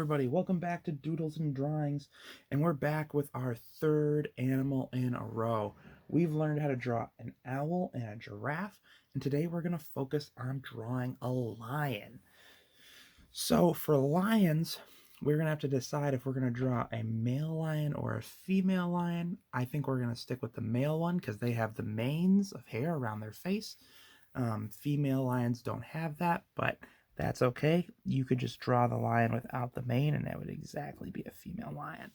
everybody, welcome back to Doodles and Drawings, and we're back with our third animal in a row. We've learned how to draw an owl and a giraffe, and today we're going to focus on drawing a lion. So for lions, we're going to have to decide if we're going to draw a male lion or a female lion. I think we're going to stick with the male one because they have the manes of hair around their face. Female lions don't have that, but that's okay. You could just draw the lion without the mane, and that would exactly be a female lion.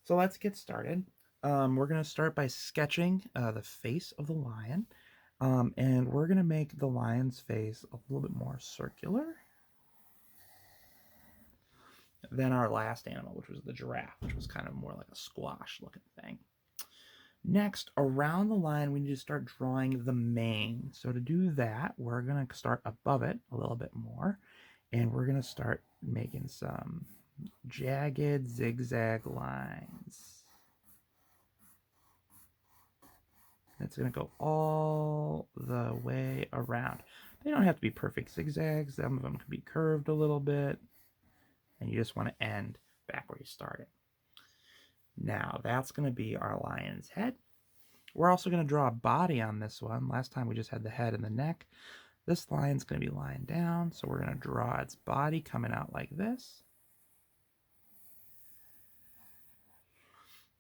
So let's get started. We're going to start by sketching the face of the lion, and we're going to make the lion's face a little bit more circular than our last animal, which was the giraffe, which was kind of more like a squash looking thing. Next, around the line, we need to start drawing the mane. So to do that, we're going to start above it a little bit more, and we're going to start making some jagged zigzag lines. It's going to go all the way around. They don't have to be perfect zigzags. Some of them can be curved a little bit, and you just want to end back where you started. Now, that's going to be our lion's head. We're also going to draw a body on this one. Last time we just had the head and the neck. This lion's going to be lying down, so we're going to draw its body coming out like this.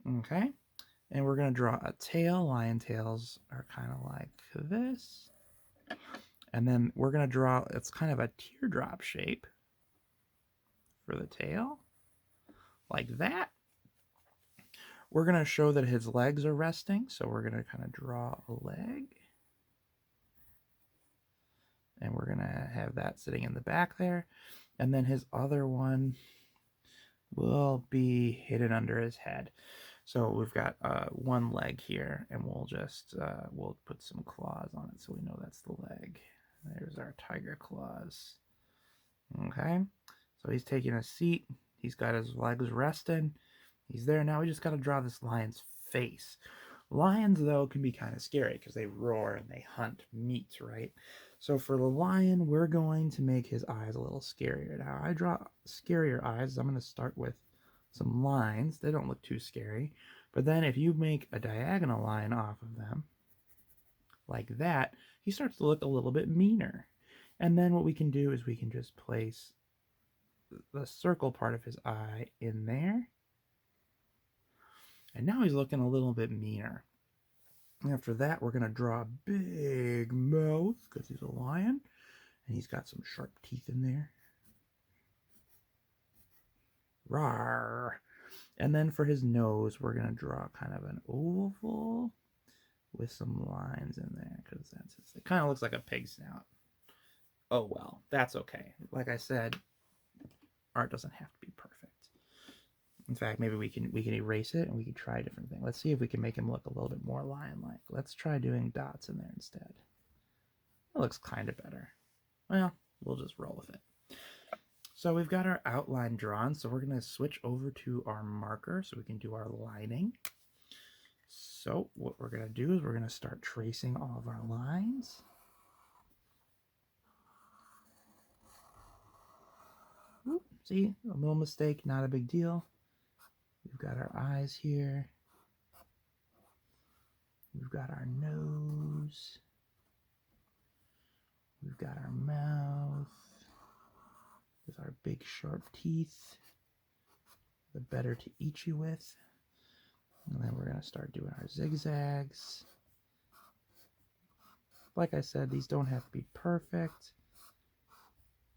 Okay, and we're going to draw a tail. Lion tails are kind of like this. And then we're going to draw, it's kind of a teardrop shape for the tail, like that. We're going to show that his legs are resting, so we're going to kind of draw a leg. And we're going to have that sitting in the back there. And then his other one will be hidden under his head. So we've got one leg here, and we'll just we'll put some claws on it so we know that's the leg. There's our tiger claws. Okay, so he's taking a seat. He's got his legs resting. He's there. Now we just got to draw this lion's face. Lions, though, can be kind of scary because they roar and they hunt meat, right? So for the lion, we're going to make his eyes a little scarier. Now, I draw scarier eyes. I'm going to start with some lines. They don't look too scary. But then if you make a diagonal line off of them, like that, he starts to look a little bit meaner. And then what we can do is we can just place the circle part of his eye in there. And now he's looking a little bit meaner. After that, we're going to draw a big mouth because he's a lion. And he's got some sharp teeth in there. Rawr. And then for his nose, we're going to draw kind of an oval with some lines in there because it kind of looks like a pig snout. Oh well, that's okay. Like I said, art doesn't have to be perfect. In fact, maybe we can erase it and we can try a different thing. Let's see if we can make him look a little bit more lion-like. Let's try doing dots in there instead. It looks kind of better. Well, we'll just roll with it. So we've got our outline drawn, so we're going to switch over to our marker so we can do our lining. So what we're going to do is we're going to start tracing all of our lines. Oop, see, a little mistake, not a big deal. We've got our eyes here. We've got our nose. We've got our mouth with our big sharp teeth, the better to eat you with. And then we're going to start doing our zigzags. Like I said, these don't have to be perfect.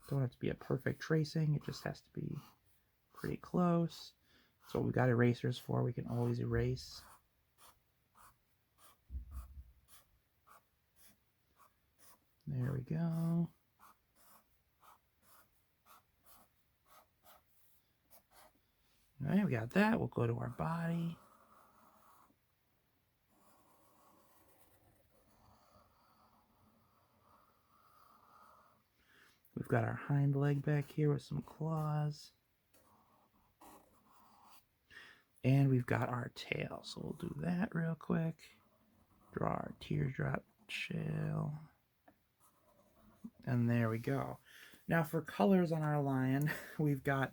Don't have to be a perfect tracing. It just has to be pretty close. That's what we've got erasers for. We can always erase. There we go. All right, we got that. We'll go to our body. We've got our hind leg back here with some claws. And we've got our tail. So we'll do that real quick. Draw our teardrop shell. And there we go. Now for colors on our lion, we've got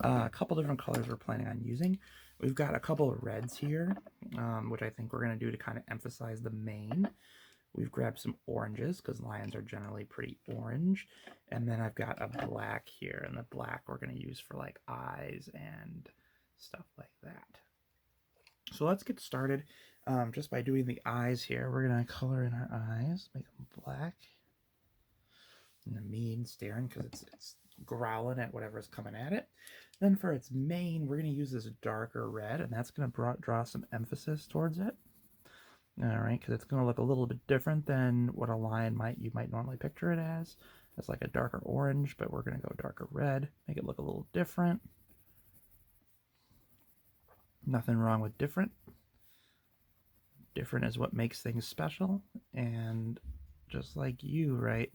A couple different colors we're planning on using. We've got a couple of reds here, which I think we're going to do to kind of emphasize the mane. We've grabbed some oranges because lions are generally pretty orange. And then I've got a black here, and the black we're going to use for like eyes and stuff like that. So let's get started just by doing the eyes here. We're going to color in our eyes, make them black. And the mean staring because it's growling at whatever's coming at it. Then for its mane, we're going to use this darker red, and that's going to draw some emphasis towards it. All right, because it's going to look a little bit different than what a lion you might normally picture it as. It's like a darker orange, but we're going to go darker red, make it look a little different. Nothing wrong with different. Different is what makes things special, and just like you, right?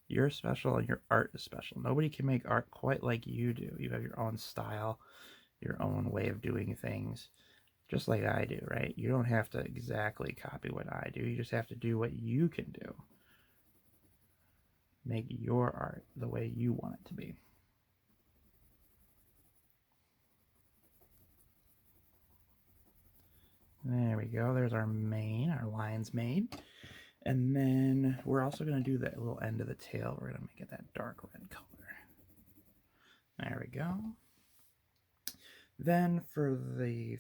You're special and your art is special. Nobody can make art quite like you do. You have your own style, your own way of doing things, just like I do, right? You don't have to exactly copy what I do. You just have to do what you can do. Make your art the way you want it to be. There we go. There's our mane, our lion's mane. And then we're also going to do that little end of the tail. We're going to make it that dark red color. There we go. Then for the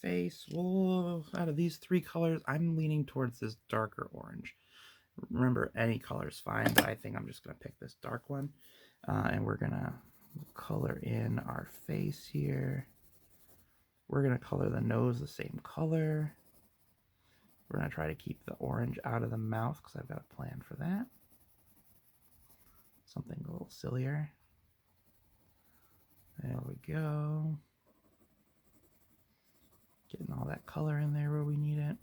face, well, out of these three colors, I'm leaning towards this darker orange. Remember, any color is fine, but I think I'm just going to pick this dark one. And we're going to color in our face here. We're going to color the nose the same color. We're going to try to keep the orange out of the mouth because I've got a plan for that. Something a little sillier. There we go. Getting all that color in there where we need it.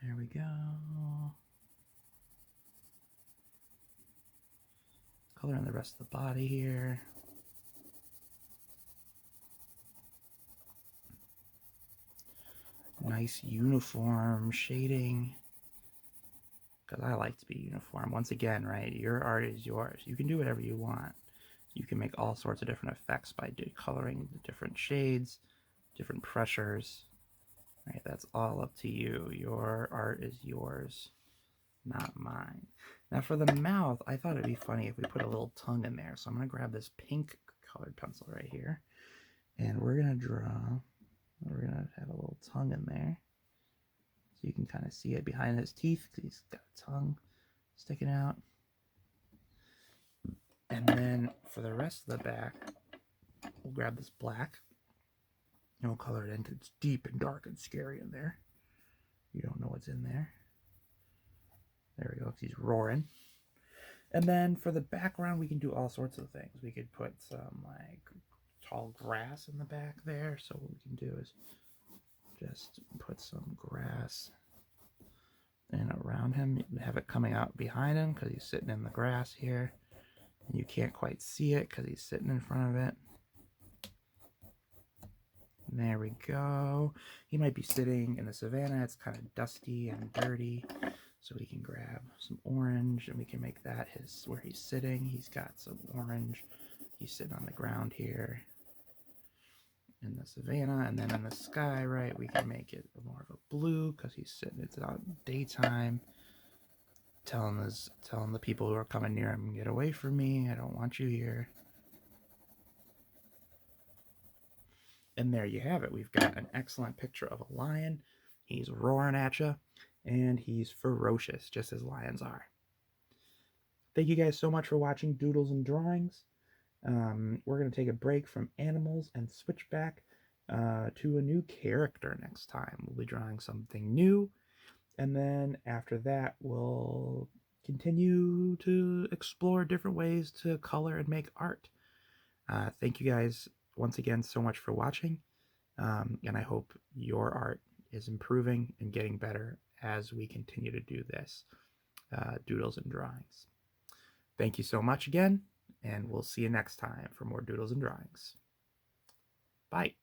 There we go. Color in the rest of the body here. Nice uniform shading. Because I like to be uniform. Once again, right, your art is yours. You can do whatever you want. You can make all sorts of different effects by coloring the different shades, different pressures. Right, that's all up to you. Your art is yours, not mine. Now for the mouth, I thought it'd be funny if we put a little tongue in there. So I'm going to grab this pink colored pencil right here. And we're going to we're going to have a little tongue in there. So you can kind of see it behind his teeth because he's got a tongue sticking out. And then for the rest of the back, we'll grab this black and we'll color it in because it's deep and dark and scary in there. You don't know what's in there. There we go, because he's roaring. And then for the background, we can do all sorts of things. We could put some like tall grass in the back there. So what we can do is just put some grass in around him. Have it coming out behind him because he's sitting in the grass here. And you can't quite see it because he's sitting in front of it. There we go. He might be sitting in the savannah. It's kind of dusty and dirty. So we can grab some orange and we can make that where he's sitting. He's got some orange. He's sitting on the ground here in the savannah. And then in the sky, right, we can make it more of a blue because he's sitting, it's out daytime. Telling the people who are coming near him, get away from me. I don't want you here. And there you have it. We've got an excellent picture of a lion. He's roaring at you, and he's ferocious, just as lions are. Thank you guys so much for watching Doodles and Drawings. We're going to take a break from animals and switch back to a new character next time. We'll be drawing something new. And then after that, we'll continue to explore different ways to color and make art. Thank you guys once again so much for watching. And I hope your art is improving and getting better as we continue to do this, Doodles and Drawings. Thank you so much again, and we'll see you next time for more Doodles and Drawings. Bye.